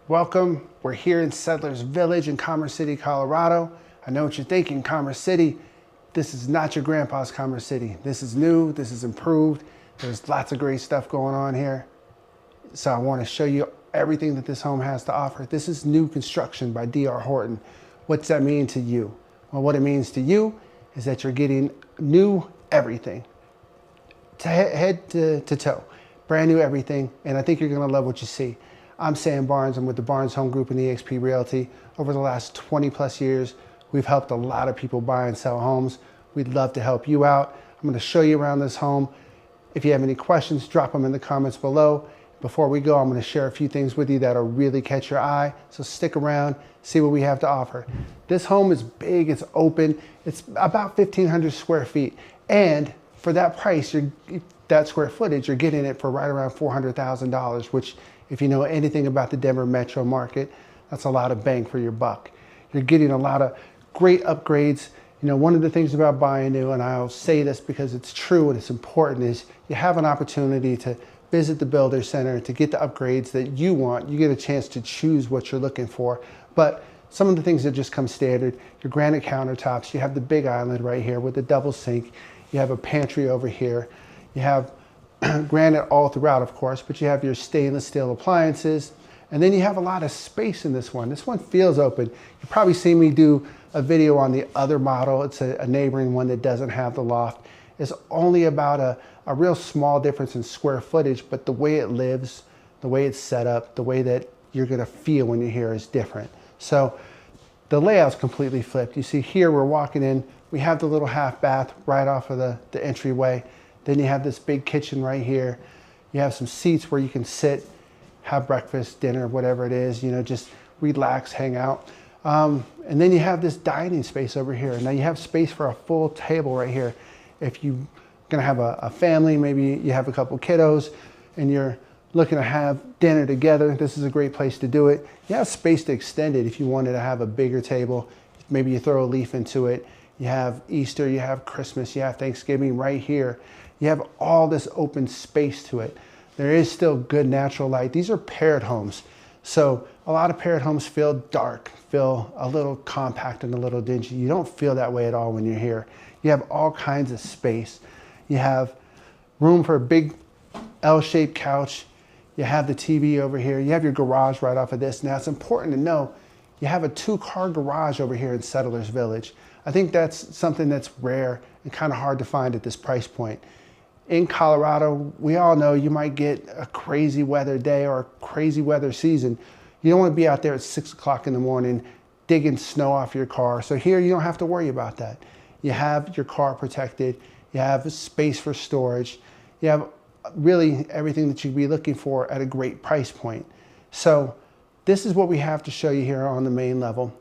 Welcome. We're here in Settlers Village in Commerce City, Colorado. I know what you're thinking, Commerce City. This is not your grandpa's Commerce City. This is new, this is improved. There's lots of great stuff going on here. So I want to show you everything that this home has to offer. This is new construction by D.R. Horton. What's that mean to you? Well, what it means to you is that you're getting new everything, head to toe, brand new everything. And I think you're going to love what you see. I'm Sam Barnes. I'm with the Barnes Home Group and eXp Realty. Over the last 20 plus years, we've helped a lot of people buy and sell homes. We'd love to help you out. I'm going to show you around this home. If you have any questions, drop them in the comments below. Before we go, I'm going to share a few things with you that'll really catch your eye. So stick around, see what we have to offer. This home is big, it's open. It's about 1,500 square feet. And for that price, that square footage, you're getting it for right around $400,000, which if you know anything about the Denver metro market, that's a lot of bang for your buck. You're getting a lot of great upgrades. You know, one of the things about buying new, and I'll say this because it's true and it's important, is you have an opportunity to visit the Builder Center to get the upgrades that you want. You get a chance to choose what you're looking for. But some of the things that just come standard, your granite countertops, you have the big island right here with the double sink. You have a pantry over here. You have granite all throughout, of course, but you have your stainless steel appliances. And then you have a lot of space in this one. This one feels open. You've probably seen me do a video on the other model. It's a neighboring one that doesn't have the loft. It's only about a real small difference in square footage, but the way it lives, the way it's set up, the way that you're gonna feel when you're here is different. So the layout's completely flipped. You see here, we're walking in, we have the little half bath right off of the entryway. Then you have this big kitchen right here. You have some seats where you can sit, have breakfast, dinner, whatever it is, you know, just relax, hang out. And then you have this dining space over here. Now you have space for a full table right here. If you're gonna have a family, maybe you have a couple kiddos and you're looking to have dinner together, this is a great place to do it. You have space to extend it if you wanted to have a bigger table. Maybe you throw a leaf into it. You have Easter, you have Christmas, you have Thanksgiving right here. You have all this open space to it. There is still good natural light. These are paired homes. So a lot of paired homes feel dark, feel a little compact and a little dingy. You don't feel that way at all when you're here. You have all kinds of space. You have room for a big L-shaped couch. You have the TV over here. You have your garage right off of this. Now it's important to know you have a 2-car garage over here in Settlers Village. I think that's something that's rare and kind of hard to find at this price point. In Colorado, we all know you might get a crazy weather day or a crazy weather season. You don't want to be out there at 6 o'clock in the morning digging snow off your car. So here you don't have to worry about that. You have your car protected. You have space for storage. You have really everything that you'd be looking for at a great price point. So this is what we have to show you here on the main level.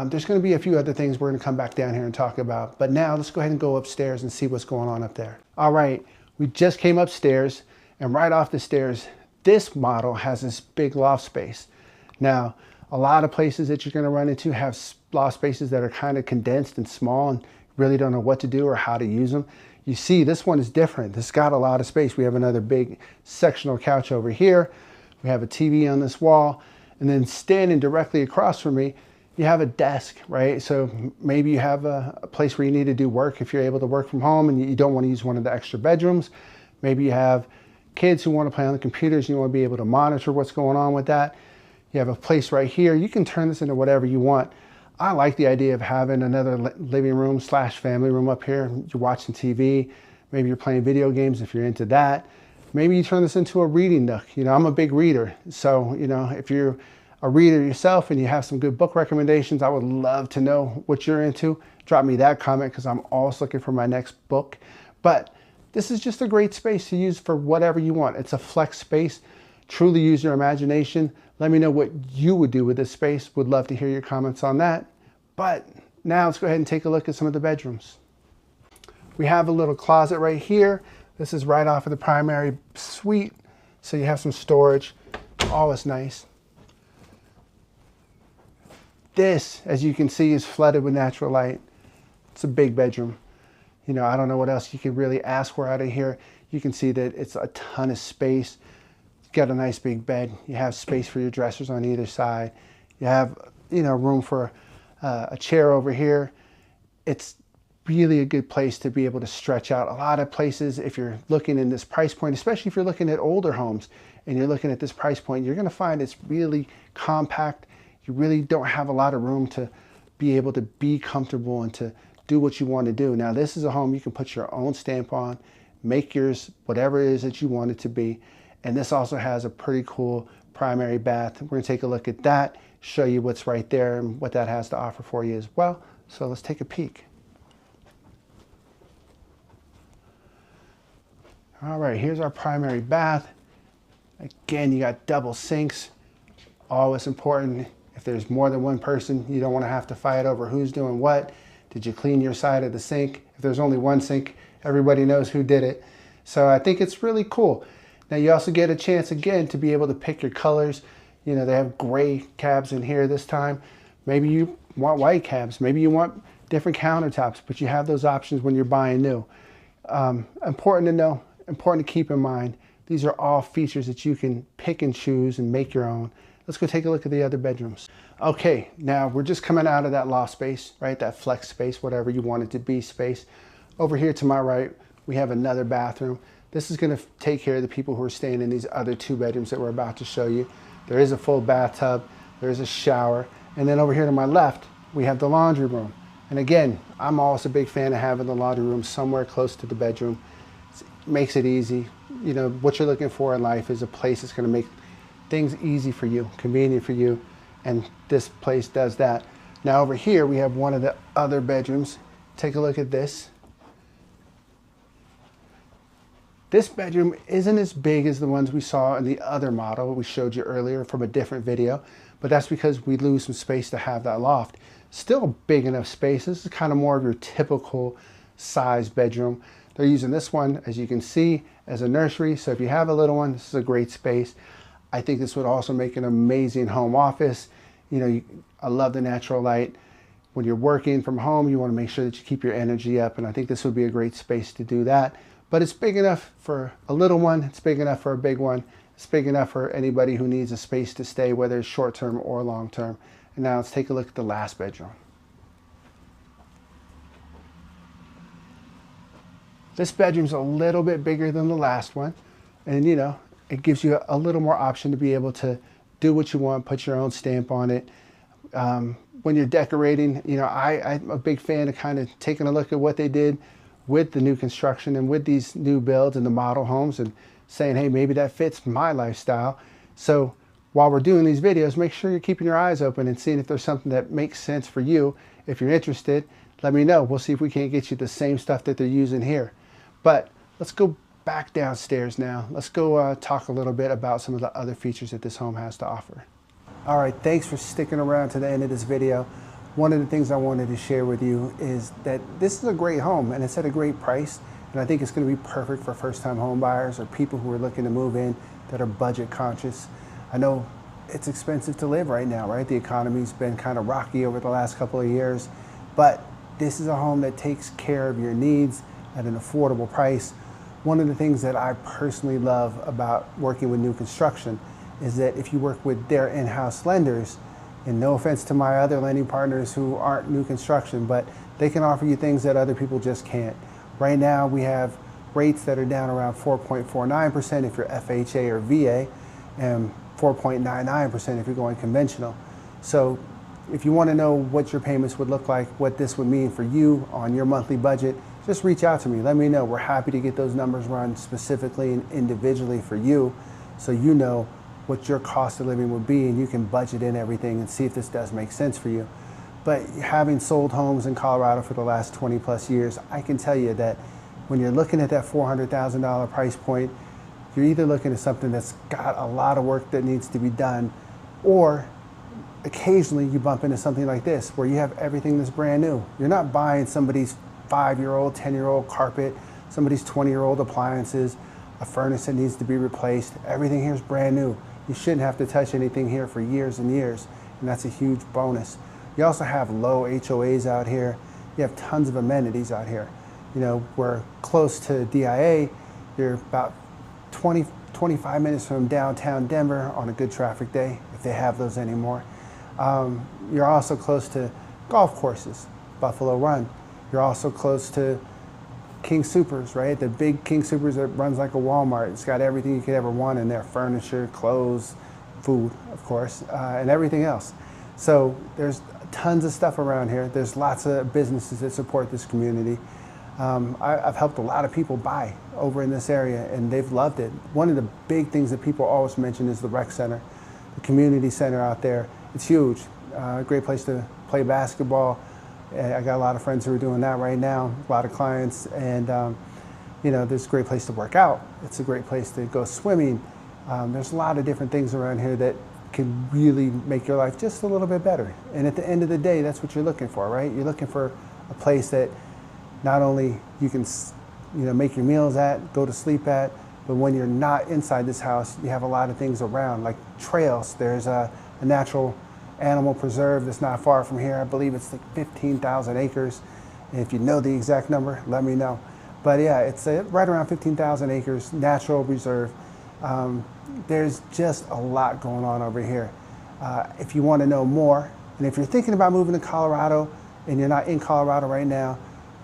There's going to be a few other things we're going to come back down here and talk about. But now let's go ahead and go upstairs and see what's going on up there. All right. We just came upstairs, and right off the stairs, this model has this big loft space. Now, a lot of places that you're gonna run into have loft spaces that are kind of condensed and small and really don't know what to do or how to use them. You see, this one is different. This got a lot of space. We have another big sectional couch over here. We have a TV on this wall, and then standing directly across from me, you have a desk, right? So maybe you have a place where you need to do work if you're able to work from home and you don't want to use one of the extra bedrooms. Maybe you have kids who want to play on the computers and you want to be able to monitor what's going on with that. You have a place right here. You can turn this into whatever you want. I like the idea of having another living room / family room up here. You're watching TV. Maybe you're playing video games if you're into that. Maybe you turn this into a reading nook. You know, I'm a big reader. So, you know, if you're a reader yourself and you have some good book recommendations, I would love to know what you're into. Drop me that comment because I'm always looking for my next book. But this is just a great space to use for whatever you want. It's a flex space. Truly use your imagination. Let me know what you would do with this space. Would love to hear your comments on that. But now let's go ahead and take a look at some of the bedrooms. We have a little closet right here. This is right off of the primary suite. So you have some storage. Always nice. This, as you can see, is flooded with natural light. It's a big bedroom. You know, I don't know what else you can really ask for out of here. You can see that it's a ton of space. You got a nice big bed. You have space for your dressers on either side. You have, room for a chair over here. It's really a good place to be able to stretch out. A lot of places, if you're looking in this price point, especially if you're looking at older homes and you're looking at this price point, you're going to find it's really compact. You really don't have a lot of room to be able to be comfortable and to do what you want to do. Now, this is a home you can put your own stamp on, make yours whatever it is that you want it to be. And this also has a pretty cool primary bath. We're going to take a look at that, show you what's right there and what that has to offer for you as well. So let's take a peek. All right, here's our primary bath. Again, you got double sinks. Always important. If there's more than one person, you don't want to have to fight over who's doing what. Did you clean your side of the sink? If there's only one sink, everybody knows who did it. So I think it's really cool. Now you also get a chance again to be able to pick your colors. They have gray cabs in here this time. Maybe you want white cabs. Maybe you want different countertops, but you have those options when you're buying new. Important to know, important to keep in mind. These are all features that you can pick and choose and make your own. Let's go take a look at the other bedrooms. Okay, now we're just coming out of that loft space, right? That flex space, whatever you want it to be space. Over here to my right, we have another bathroom. This is going to take care of the people who are staying in these other two bedrooms that we're about to show you. There is a full bathtub, there's a shower, and then over here to my left, we have the laundry room. And again, I'm always a big fan of having the laundry room somewhere close to the bedroom. It makes it easy. What you're looking for in life is a place that's going to make things easy for you, convenient for you, and this place does that. Now over here, we have one of the other bedrooms. Take a look at this. This bedroom isn't as big as the ones we saw in the other model we showed you earlier from a different video, but that's because we lose some space to have that loft. Still a big enough space. This is kind of more of your typical size bedroom. They're using this one, as you can see, as a nursery. So if you have a little one, this is a great space. I think this would also make an amazing home office. I love the natural light. When you're working from home, you want to make sure that you keep your energy up, and I think this would be a great space to do that. But it's big enough for a little one, it's big enough for a big one, it's big enough for anybody who needs a space to stay, whether it's short-term or long-term. And now let's take a look at the last bedroom. This bedroom's a little bit bigger than the last one, and it gives you a little more option to be able to do what you want, put your own stamp on it. When you're decorating, I'm a big fan of kind of taking a look at what they did with the new construction and with these new builds and the model homes and saying, hey, maybe that fits my lifestyle. So while we're doing these videos, make sure you're keeping your eyes open and seeing if there's something that makes sense for you. If you're interested, let me know. We'll see if we can't get you the same stuff that they're using here. But let's go back downstairs now. Let's go talk a little bit about some of the other features that this home has to offer. All right, thanks for sticking around to the end of this video. One of the things I wanted to share with you is that this is a great home and it's at a great price. And I think it's going to be perfect for first-time home buyers or people who are looking to move in that are budget conscious. I know it's expensive to live right now, right? The economy's been kind of rocky over the last couple of years, but this is a home that takes care of your needs at an affordable price. One of the things that I personally love about working with new construction is that if you work with their in-house lenders, and no offense to my other lending partners who aren't new construction, but they can offer you things that other people just can't. Right now we have rates that are down around 4.49% if you're FHA or VA, and 4.99% if you're going conventional. So if you want to know what your payments would look like, what this would mean for you on your monthly budget, just reach out to me. Let me know. We're happy to get those numbers run specifically and individually for you, so you know what your cost of living would be and you can budget in everything and see if this does make sense for you. But having sold homes in Colorado for the last 20 plus years, I can tell you that when you're looking at that $400,000 price point, you're either looking at something that's got a lot of work that needs to be done, or occasionally you bump into something like this where you have everything that's brand new. You're not buying somebody's 5-year-old, 10-year-old carpet, somebody's 20-year-old appliances, a furnace that needs to be replaced. Everything here is brand new. You shouldn't have to touch anything here for years and years, and that's a huge bonus. You also have low HOAs out here. You have tons of amenities out here. We're close to DIA. You're about 20 25 minutes from downtown Denver on a good traffic day, if they have those anymore. You're also close to golf courses, Buffalo Run. You're also close to King Soopers, right? The big King Soopers that runs like a Walmart. It's got everything you could ever want in there: furniture, clothes, food, of course, and everything else. So there's tons of stuff around here. There's lots of businesses that support this community. I've helped a lot of people buy over in this area, and they've loved it. One of the big things that people always mention is the rec center, the community center out there. It's huge. Great place to play basketball. I got a lot of friends who are doing that right now, a lot of clients, and you know, there's a great place to work out. It's a great place to go swimming. There's a lot of different things around here that can really make your life just a little bit better. And at the end of the day, that's what you're looking for, right? You're looking for a place that not only you can, you know, make your meals at, go to sleep at, but when you're not inside this house, you have a lot of things around, like trails. There's a natural animal preserve that's not far from here. I believe it's like 15,000 acres. And if you know the exact number, let me know. But yeah, it's right around 15,000 acres, natural reserve. There's just a lot going on over here. If you want to know more, and if you're thinking about moving to Colorado and you're not in Colorado right now,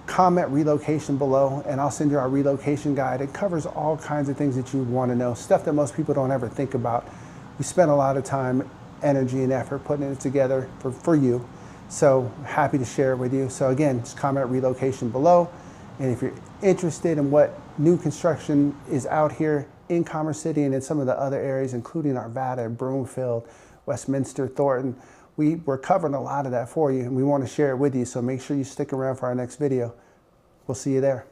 comment relocation below and I'll send you our relocation guide. It covers all kinds of things that you would want to know, stuff that most people don't ever think about. We spent a lot of time, energy, and effort putting it together for you. So happy to share it with you. So again, just comment relocation below. And if you're interested in what new construction is out here in Commerce City and in some of the other areas, including Arvada, Broomfield, Westminster, Thornton, we're covering a lot of that for you, and we want to share it with you. So make sure you stick around for our next video. We'll see you there.